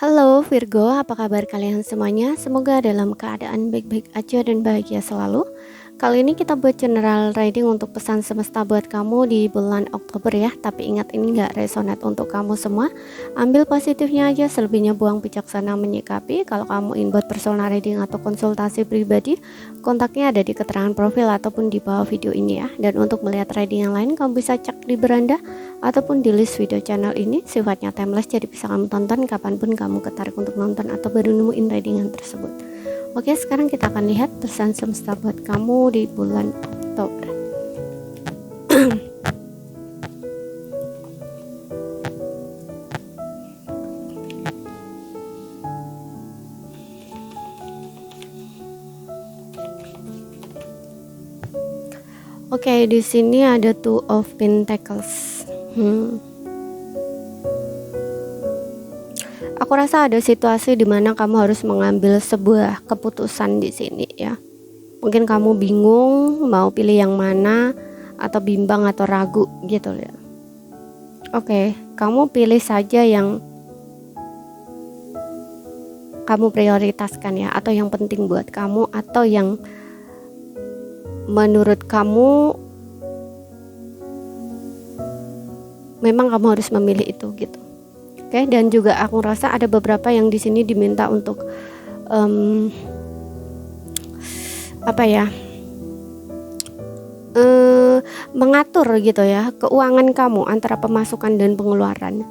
Halo Virgo, apa kabar kalian semuanya? Semoga dalam keadaan baik-baik aja dan bahagia selalu. Kali ini kita buat general reading untuk pesan semesta buat kamu di bulan Oktober ya. Tapi ingat ini nggak resonate untuk kamu semua. Ambil positifnya aja, selebihnya buang bijaksana menyikapi. Kalau kamu ingin buat personal reading atau konsultasi pribadi, kontaknya ada di keterangan profil ataupun di bawah video ini ya. Dan untuk melihat reading yang lain, kamu bisa cek di beranda ataupun di list video channel ini. Sifatnya timeless, jadi bisa kamu tonton kapanpun kamu ketarik untuk nonton atau baru nemuin readingan tersebut. Oke, sekarang kita akan lihat pesan semesta buat kamu di bulan Oktober. Oke, di sini ada Two of Pentacles. Aku rasa ada situasi di mana kamu harus mengambil sebuah keputusan di sini ya. Mungkin kamu bingung mau pilih yang mana, atau bimbang atau ragu gitu ya. Oke, kamu pilih saja yang kamu prioritaskan ya, atau yang penting buat kamu, atau yang menurut kamu memang kamu harus memilih itu gitu. Oke, dan juga aku rasa ada beberapa yang di sini diminta untuk mengatur gitu ya keuangan kamu antara pemasukan dan pengeluaran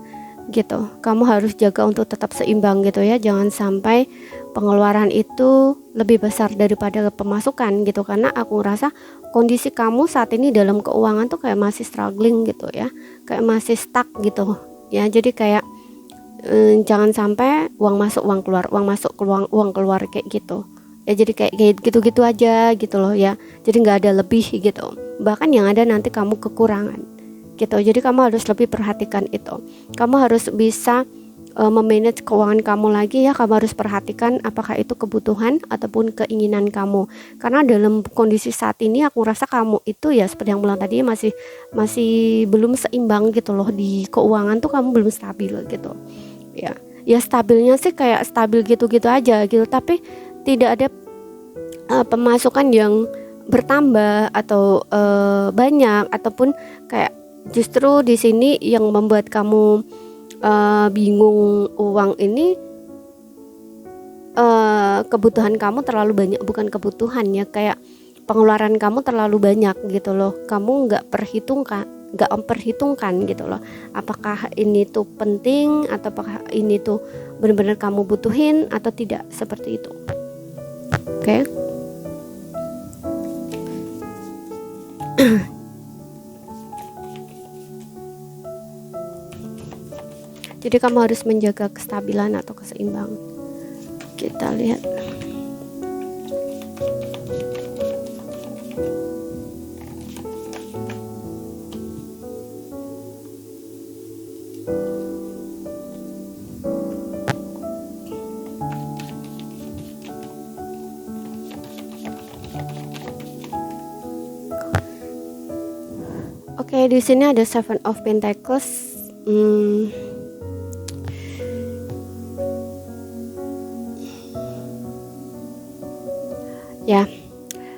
gitu. Kamu harus jaga untuk tetap seimbang gitu ya, jangan sampai pengeluaran itu lebih besar daripada pemasukan gitu, karena aku rasa kondisi kamu saat ini dalam keuangan tuh kayak masih struggling gitu ya, kayak masih stuck gitu ya. Jadi kayak jangan sampai uang masuk uang keluar, uang masuk uang keluar kayak gitu ya. Jadi kayak gitu-gitu aja gitu loh ya, jadi nggak ada lebih gitu, bahkan yang ada nanti kamu kekurangan gitu. Jadi kamu harus lebih perhatikan itu. Kamu harus bisa memanage keuangan kamu lagi ya. Kamu harus perhatikan apakah itu kebutuhan ataupun keinginan kamu, karena dalam kondisi saat ini aku rasa kamu itu ya seperti yang bilang tadi masih belum seimbang gitu loh. Di keuangan tuh kamu belum stabil gitu ya stabilnya sih kayak stabil gitu-gitu aja gitu, tapi tidak ada pemasukan yang bertambah atau banyak, ataupun kayak justru di sini yang membuat kamu bingung uang ini, kebutuhan kamu terlalu banyak, bukan kebutuhan ya, kayak pengeluaran kamu terlalu banyak gitu loh. Kamu nggak memperhitungkan gitu loh, apakah ini tuh penting atau apakah ini tuh benar-benar kamu butuhin atau tidak, seperti itu. Oke. Jadi kamu harus menjaga kestabilan atau keseimbangan. Kita lihat. Oke, di sini ada Seven of Pentacles. Ya,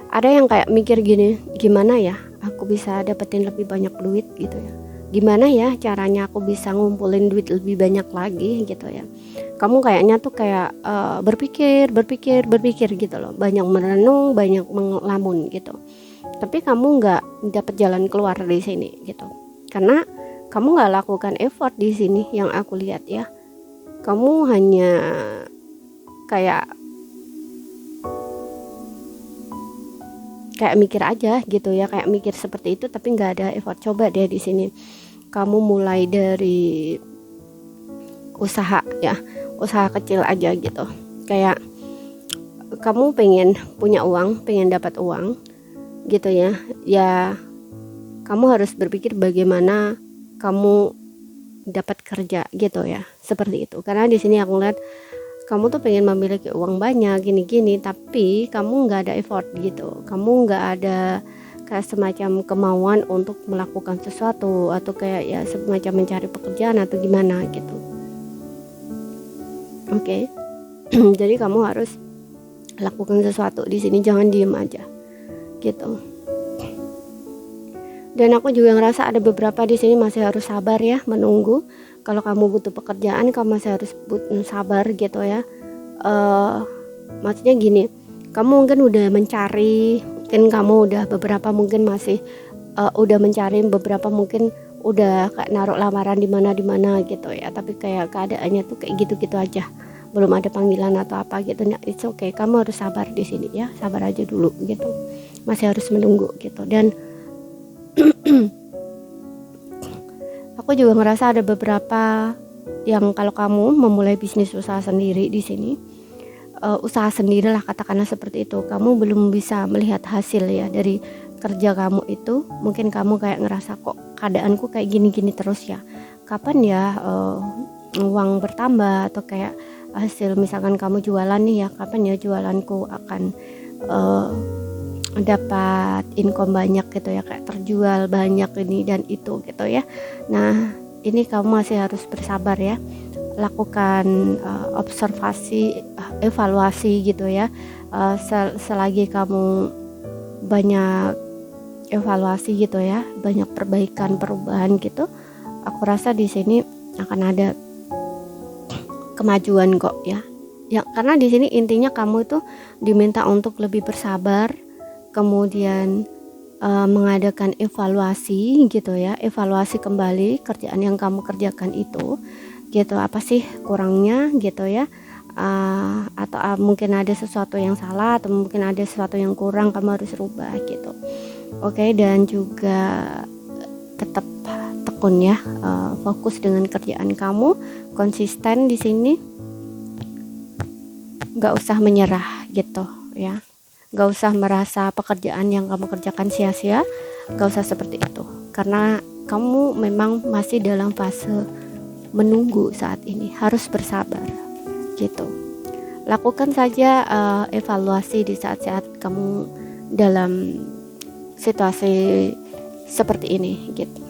ada yang kayak mikir gini, gimana ya aku bisa dapetin lebih banyak duit gitu ya, gimana ya caranya aku bisa ngumpulin duit lebih banyak lagi gitu ya. Kamu kayaknya tuh kayak berpikir gitu loh, banyak merenung, banyak melamun gitu, tapi kamu nggak dapet jalan keluar di sini gitu, karena kamu nggak lakukan effort di sini yang aku lihat ya. Kamu hanya kayak mikir aja gitu ya, kayak mikir seperti itu tapi nggak ada effort. Coba deh di sini kamu mulai dari usaha ya, usaha kecil aja gitu. Kayak kamu pengen punya uang, pengen dapat uang gitu ya, ya kamu harus berpikir bagaimana kamu dapat kerja gitu ya, seperti itu. Karena di sini aku lihat kamu tuh pengen memiliki uang banyak gini-gini, tapi kamu nggak ada effort gitu, kamu nggak ada kayak semacam kemauan untuk melakukan sesuatu, atau kayak ya semacam mencari pekerjaan atau gimana gitu. Oke. Jadi kamu harus lakukan sesuatu di sini, jangan diem aja gitu. Dan aku juga ngerasa ada beberapa di sini masih harus sabar ya, menunggu. Kalau kamu butuh pekerjaan, kamu masih harus sabar gitu ya. Maksudnya gini, kamu mungkin udah mencari, mungkin kamu udah beberapa mungkin masih udah mencari, beberapa mungkin udah kayak naruh lamaran di mana gitu ya. Tapi kayak keadaannya tuh kayak gitu-gitu aja, belum ada panggilan atau apa gitu. Nah, it's okay, kamu harus sabar di sini ya, sabar aja dulu gitu. Masih harus menunggu gitu. Dan aku juga ngerasa ada beberapa yang kalau kamu memulai bisnis usaha sendiri di sini, usaha sendiri lah katakanlah seperti itu, kamu belum bisa melihat hasil ya dari kerja kamu itu. Mungkin kamu kayak ngerasa kok keadaanku kayak gini-gini terus ya, kapan ya uang bertambah, atau kayak hasil misalkan kamu jualan nih ya, kapan ya jualanku akan dapat income banyak gitu ya, kayak terjual banyak ini dan itu gitu ya. Nah, ini kamu masih harus bersabar ya, lakukan observasi, evaluasi gitu ya. Selagi kamu banyak evaluasi gitu ya, banyak perbaikan, perubahan gitu, aku rasa di sini akan ada kemajuan kok ya. Ya, karena di sini intinya kamu itu diminta untuk lebih bersabar, kemudian mengadakan evaluasi gitu ya, evaluasi kembali kerjaan yang kamu kerjakan itu gitu, apa sih kurangnya gitu ya, atau mungkin ada sesuatu yang salah, atau mungkin ada sesuatu yang kurang, kamu harus rubah gitu. Oke, dan juga tetap tekun ya, fokus dengan kerjaan kamu, konsisten di sini, nggak usah menyerah gitu ya. Gak usah merasa pekerjaan yang kamu kerjakan sia-sia, gak usah seperti itu, karena kamu memang masih dalam fase menunggu saat ini, harus bersabar gitu. Lakukan saja evaluasi di saat-saat kamu dalam situasi seperti ini gitu.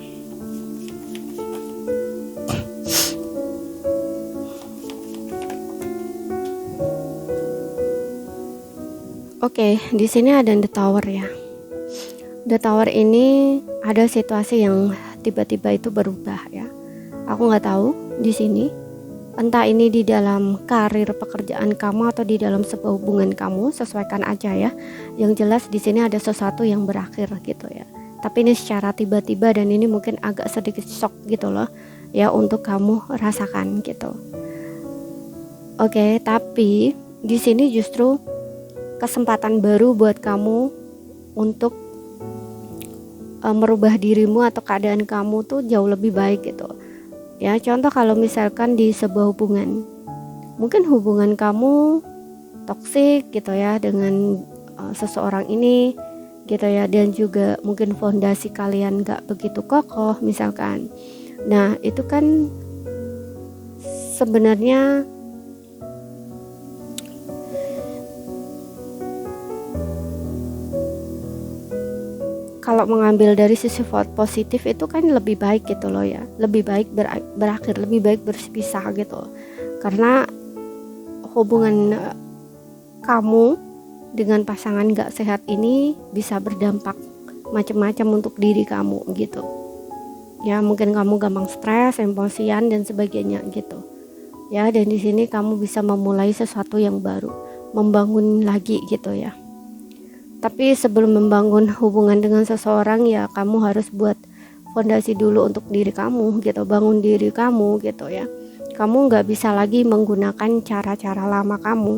Oke, di sini ada The Tower ya. The Tower ini ada situasi yang tiba-tiba itu berubah ya. Aku nggak tahu di sini, entah ini di dalam karir pekerjaan kamu atau di dalam sebuah hubungan kamu, sesuaikan aja ya. Yang jelas di sini ada sesuatu yang berakhir gitu ya. Tapi ini secara tiba-tiba, dan ini mungkin agak sedikit shock gitu loh ya untuk kamu rasakan gitu. Oke, tapi di sini justru kesempatan baru buat kamu untuk merubah dirimu atau keadaan kamu tuh jauh lebih baik gitu ya. Contoh kalau misalkan di sebuah hubungan, mungkin hubungan kamu toksik gitu ya dengan seseorang ini gitu ya, dan juga mungkin fondasi kalian gak begitu kokoh misalkan. Nah, itu kan sebenarnya kalau mengambil dari sisi positif itu kan lebih baik gitu loh ya, lebih baik berakhir, lebih baik berpisah gitu, karena hubungan kamu dengan pasangan gak sehat ini bisa berdampak macam-macam untuk diri kamu gitu ya. Mungkin kamu gampang stres, emosian dan sebagainya gitu ya, dan di sini kamu bisa memulai sesuatu yang baru, membangun lagi gitu ya. Tapi sebelum membangun hubungan dengan seseorang ya, kamu harus buat fondasi dulu untuk diri kamu gitu, bangun diri kamu gitu ya. Kamu nggak bisa lagi menggunakan cara-cara lama kamu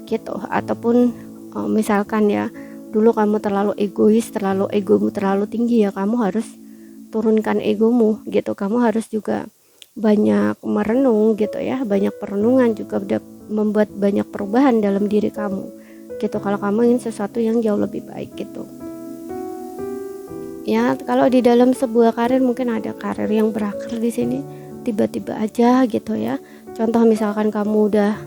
gitu, ataupun misalkan ya dulu kamu terlalu egois, egomu terlalu tinggi ya, kamu harus turunkan egomu gitu. Kamu harus juga banyak merenung gitu ya, banyak perenungan juga membuat banyak perubahan dalam diri kamu gitu, kalau kamu ingin sesuatu yang jauh lebih baik gitu ya. Kalau di dalam sebuah karir, mungkin ada karir yang berakhir di sini tiba-tiba aja gitu ya. Contoh misalkan kamu udah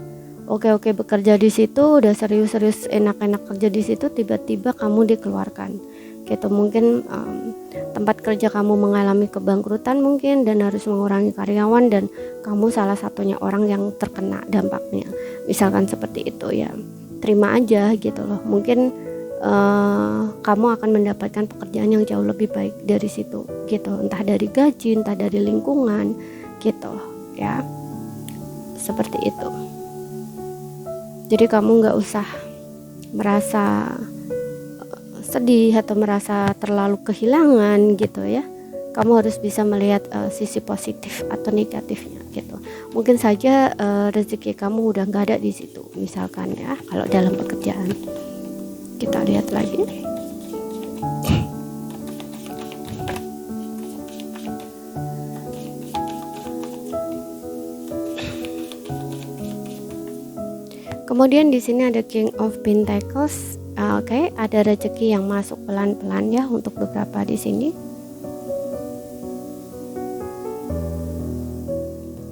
oke bekerja di situ, udah serius-serius enak-enak kerja di situ, tiba-tiba kamu dikeluarkan gitu. Mungkin tempat kerja kamu mengalami kebangkrutan mungkin dan harus mengurangi karyawan dan kamu salah satunya orang yang terkena dampaknya, misalkan seperti itu ya, terima aja gitu loh. Mungkin kamu akan mendapatkan pekerjaan yang jauh lebih baik dari situ gitu, entah dari gaji, entah dari lingkungan gitu ya, seperti itu. Jadi kamu nggak usah merasa sedih atau merasa terlalu kehilangan gitu ya. Kamu harus bisa melihat sisi positif atau negatifnya gitu. Mungkin saja rezeki kamu udah nggak ada di situ, misalkan ya, kalau dalam pekerjaan. Kita lihat lagi. Kemudian di sini ada King of Pentacles. Oke, ada rezeki yang masuk pelan-pelan ya untuk beberapa di sini.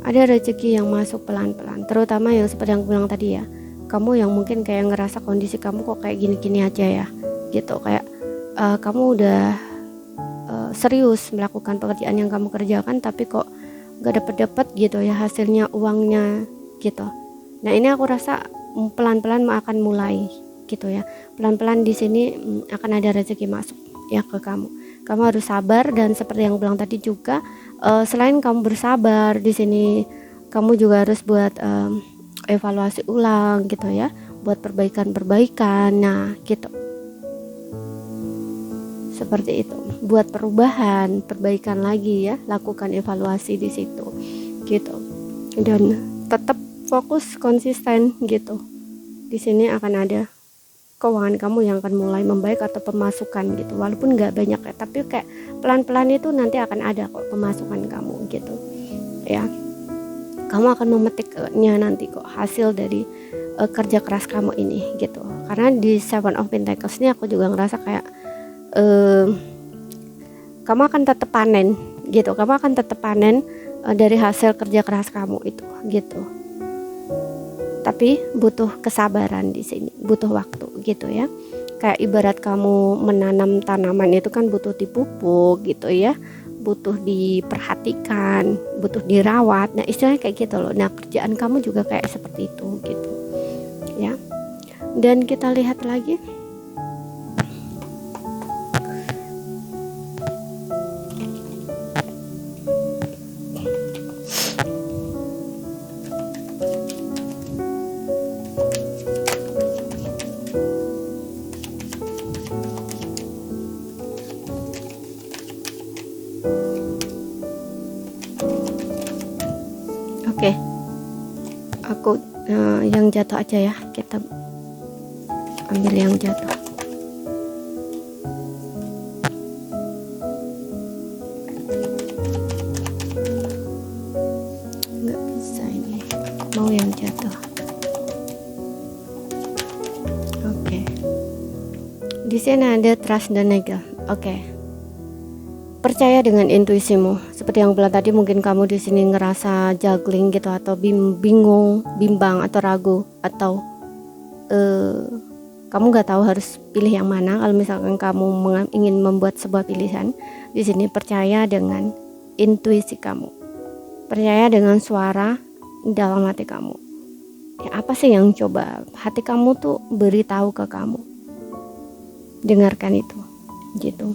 Ada rezeki yang masuk pelan-pelan, terutama yang seperti yang aku bilang tadi ya. Kamu yang mungkin kayak ngerasa kondisi kamu kok kayak gini-gini aja ya gitu, kayak kamu udah serius melakukan pekerjaan yang kamu kerjakan tapi kok gak dapet gitu ya hasilnya, uangnya gitu. Nah ini aku rasa pelan-pelan akan mulai gitu ya, pelan-pelan di sini akan ada rezeki masuk ya ke kamu. Kamu harus sabar, dan seperti yang aku bilang tadi juga, selain kamu bersabar di sini, kamu juga harus buat evaluasi ulang gitu ya, buat perbaikan. Nah gitu, seperti itu, buat perubahan, perbaikan lagi ya, lakukan evaluasi di situ gitu, dan tetap fokus konsisten gitu. Di sini akan ada keuangan kamu yang akan mulai membaik atau pemasukan gitu, walaupun nggak banyak ya, tapi kayak pelan-pelan itu nanti akan ada kok pemasukan kamu gitu ya. Kamu akan memetiknya nanti kok hasil dari kerja keras kamu ini gitu. Karena di Seven of Pentacles ini aku juga ngerasa kayak kamu akan tetap panen gitu. Kamu akan tetap panen dari hasil kerja keras kamu itu gitu. Tapi butuh kesabaran di sini, butuh waktu gitu ya. Kayak ibarat kamu menanam tanaman itu kan butuh dipupuk gitu ya, butuh diperhatikan, butuh dirawat. Nah istilahnya kayak gitu loh. Nah kerjaan kamu juga kayak seperti itu gitu ya. Dan kita lihat lagi. Oke, aku yang jatuh aja ya, kita ambil yang jatuh. Nggak bisa ini, aku mau yang jatuh. Oke, di sini ada Trust dan Negel. Oke, percaya dengan intuisimu. Seperti yang bilang tadi, mungkin kamu di sini ngerasa juggling gitu, atau bingung, bimbang atau ragu, atau kamu nggak tahu harus pilih yang mana. Kalau misalkan kamu ingin membuat sebuah pilihan, di sini percaya dengan intuisi kamu, percaya dengan suara dalam hati kamu. Ya, apa sih yang coba hati kamu tuh beritahu ke kamu? Dengarkan itu, gitu.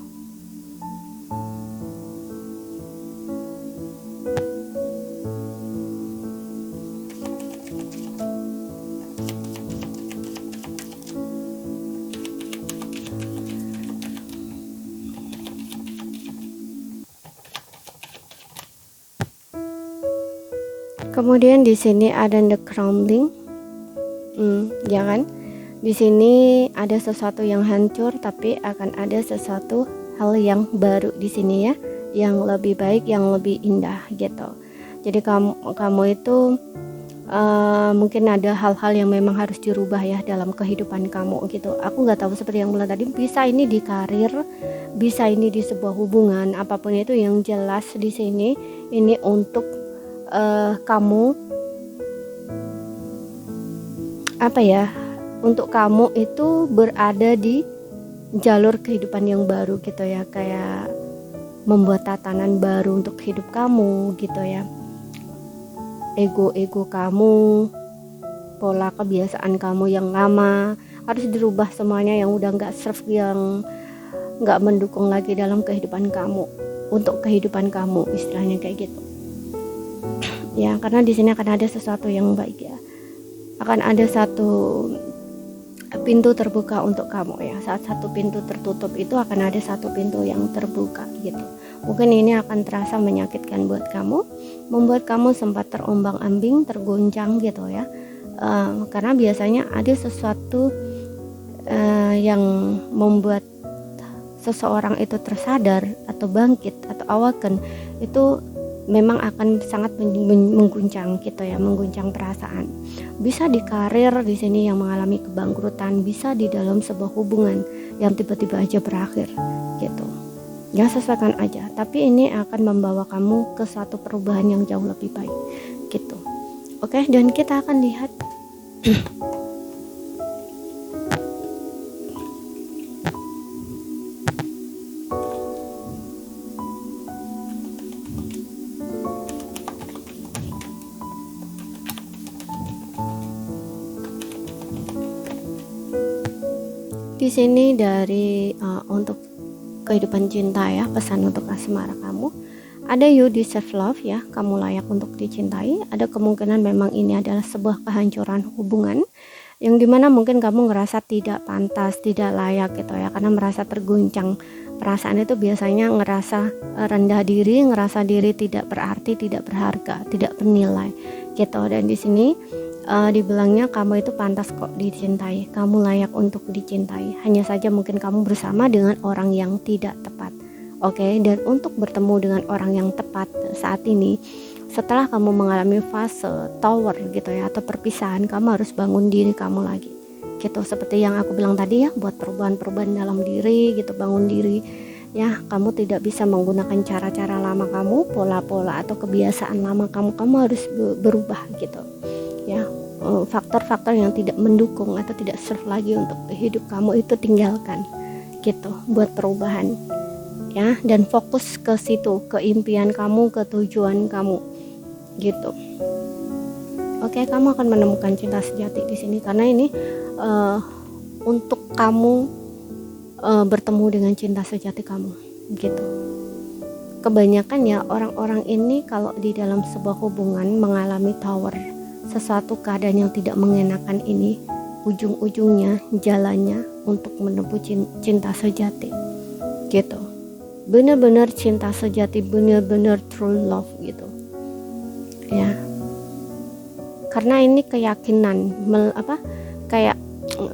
Kemudian di sini ada the crumbling, ya kan? Di sini ada sesuatu yang hancur, tapi akan ada sesuatu hal yang baru di sini ya, yang lebih baik, yang lebih indah gitu. Jadi kamu itu mungkin ada hal-hal yang memang harus dirubah ya dalam kehidupan kamu gitu. Aku nggak tahu, seperti yang bilang tadi, bisa ini di karir, bisa ini di sebuah hubungan, apapun itu. Yang jelas di sini ini untuk kamu, apa ya, untuk kamu itu berada di jalur kehidupan yang baru gitu ya. Kayak membuat tatanan baru untuk hidup kamu gitu ya. Ego kamu, pola kebiasaan kamu yang lama harus dirubah semuanya, yang udah nggak serve, yang nggak mendukung lagi dalam kehidupan kamu, untuk kehidupan kamu, istilahnya kayak gitu ya. Karena di sini akan ada sesuatu yang baik ya, akan ada satu pintu terbuka untuk kamu ya. Saat satu pintu tertutup itu akan ada satu pintu yang terbuka gitu. Mungkin ini akan terasa menyakitkan buat kamu, membuat kamu sempat terombang-ambing, terguncang gitu ya. Karena biasanya ada sesuatu yang membuat seseorang itu tersadar atau bangkit atau awaken, itu memang akan sangat mengguncang gitu ya, mengguncang perasaan. Bisa di karir di sini yang mengalami kebangkrutan, bisa di dalam sebuah hubungan yang tiba-tiba aja berakhir gitu. Ya sesuaikan aja, tapi ini akan membawa kamu ke suatu perubahan yang jauh lebih baik gitu. Oke, dan kita akan lihat di sini dari untuk kehidupan cinta ya, pesan untuk asmara kamu. Ada you deserve love ya, kamu layak untuk dicintai. Ada kemungkinan memang ini adalah sebuah kehancuran hubungan yang dimana mungkin kamu ngerasa tidak pantas, tidak layak gitu ya, karena merasa terguncang. Perasaan itu biasanya ngerasa rendah diri, ngerasa diri tidak berarti, tidak berharga, tidak bernilai gitu. Dan di sini dibilangnya kamu itu pantas kok dicintai, kamu layak untuk dicintai. Hanya saja mungkin kamu bersama dengan orang yang tidak tepat. Oke, dan untuk bertemu dengan orang yang tepat saat ini, setelah kamu mengalami fase tower gitu ya, atau perpisahan, kamu harus bangun diri kamu lagi gitu. Seperti yang aku bilang tadi ya, buat perubahan-perubahan dalam diri gitu, bangun diri ya. Kamu tidak bisa menggunakan cara-cara lama kamu, pola-pola atau kebiasaan lama kamu harus berubah gitu ya. Faktor-faktor yang tidak mendukung atau tidak serve lagi untuk hidup kamu itu tinggalkan gitu, buat perubahan ya, dan fokus ke situ, ke impian kamu, ke tujuan kamu gitu. Oke, kamu akan menemukan cinta sejati di sini, karena ini untuk kamu bertemu dengan cinta sejati kamu gitu. Kebanyakan ya orang-orang ini kalau di dalam sebuah hubungan mengalami tower, sesuatu keadaan yang tidak mengenakan ini, ujung-ujungnya jalannya untuk menempuh cinta sejati gitu. Benar-benar cinta sejati, benar-benar true love gitu ya. Karena ini keyakinan kayak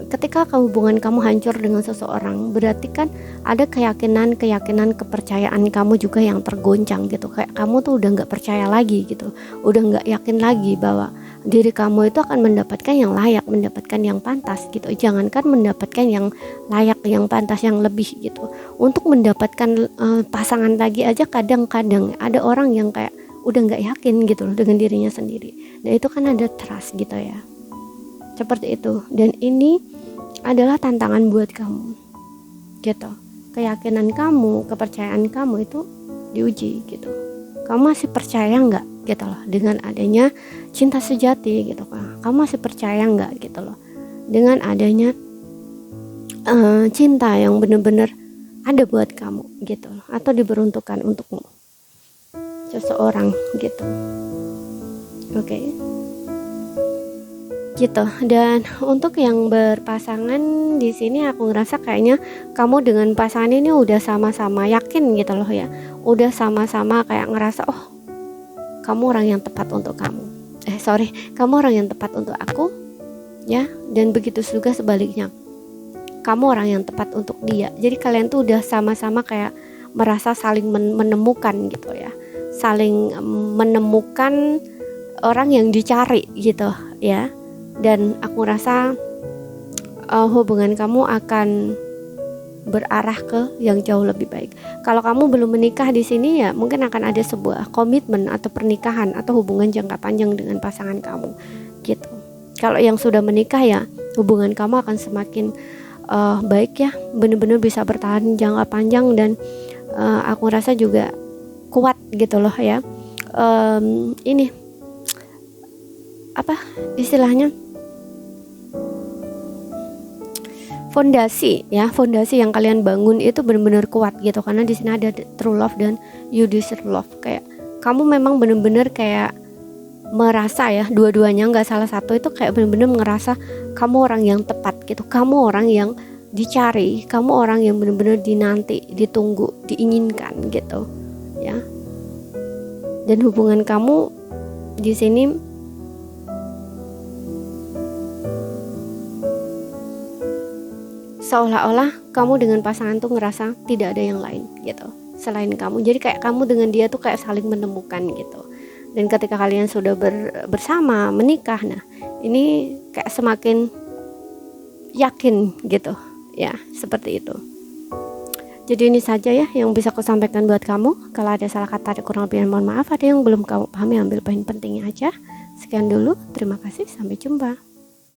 ketika hubungan kamu hancur dengan seseorang, berarti kan ada keyakinan, kepercayaan kamu juga yang tergoncang gitu. Kayak kamu tuh udah nggak percaya lagi gitu, udah nggak yakin lagi bahwa diri kamu itu akan mendapatkan yang layak, mendapatkan yang pantas gitu. Jangankan mendapatkan yang layak, yang pantas, yang lebih gitu. Untuk mendapatkan pasangan lagi aja kadang-kadang ada orang yang kayak udah nggak yakin gitu loh dengan dirinya sendiri. Dan itu kan ada trust gitu ya, seperti itu. Dan ini adalah tantangan buat kamu gitu. Keyakinan kamu, kepercayaan kamu itu diuji gitu. Kamu masih percaya nggak gitu loh dengan adanya cinta sejati gitu kan? Kamu masih percaya nggak gitu loh dengan adanya cinta yang benar-benar ada buat kamu gitu loh, atau diperuntukkan untukmu seseorang gitu. Oke. Gitu. Dan untuk yang berpasangan di sini aku ngerasa kayaknya kamu dengan pasangan ini udah sama-sama yakin gitu loh ya. Udah sama-sama kayak ngerasa oh, kamu orang yang tepat untuk kamu. Kamu orang yang tepat untuk aku ya, dan begitu juga sebaliknya. Kamu orang yang tepat untuk dia. Jadi kalian tuh udah sama-sama kayak merasa saling menemukan gitu ya. Saling menemukan orang yang dicari gitu ya. Dan aku rasa hubungan kamu akan berarah ke yang jauh lebih baik. Kalau kamu belum menikah di sini ya mungkin akan ada sebuah komitmen atau pernikahan atau hubungan jangka panjang dengan pasangan kamu gitu. Kalau yang sudah menikah ya hubungan kamu akan semakin baik ya, benar-benar bisa bertahan jangka panjang dan aku rasa juga kuat gitu loh ya. Ini apa istilahnya, fondasi yang kalian bangun itu benar-benar kuat gitu, karena di sini ada true love dan you deserve love. Kayak kamu memang benar-benar kayak merasa ya, dua-duanya, nggak salah satu, itu kayak benar-benar ngerasa kamu orang yang tepat gitu, kamu orang yang dicari, kamu orang yang benar-benar dinanti, ditunggu, diinginkan gitu ya. Dan hubungan kamu di sini seolah-olah kamu dengan pasangan tuh ngerasa tidak ada yang lain gitu selain kamu. Jadi kayak kamu dengan dia tuh kayak saling menemukan gitu. Dan ketika kalian sudah bersama menikah, nah ini kayak semakin yakin gitu ya, seperti itu. Jadi ini saja ya yang bisa aku sampaikan buat kamu. Kalau ada salah kata, ada kurang lebih, mohon maaf. Ada yang belum kamu pahami, ambil poin pentingnya aja. Sekian dulu, terima kasih, sampai jumpa.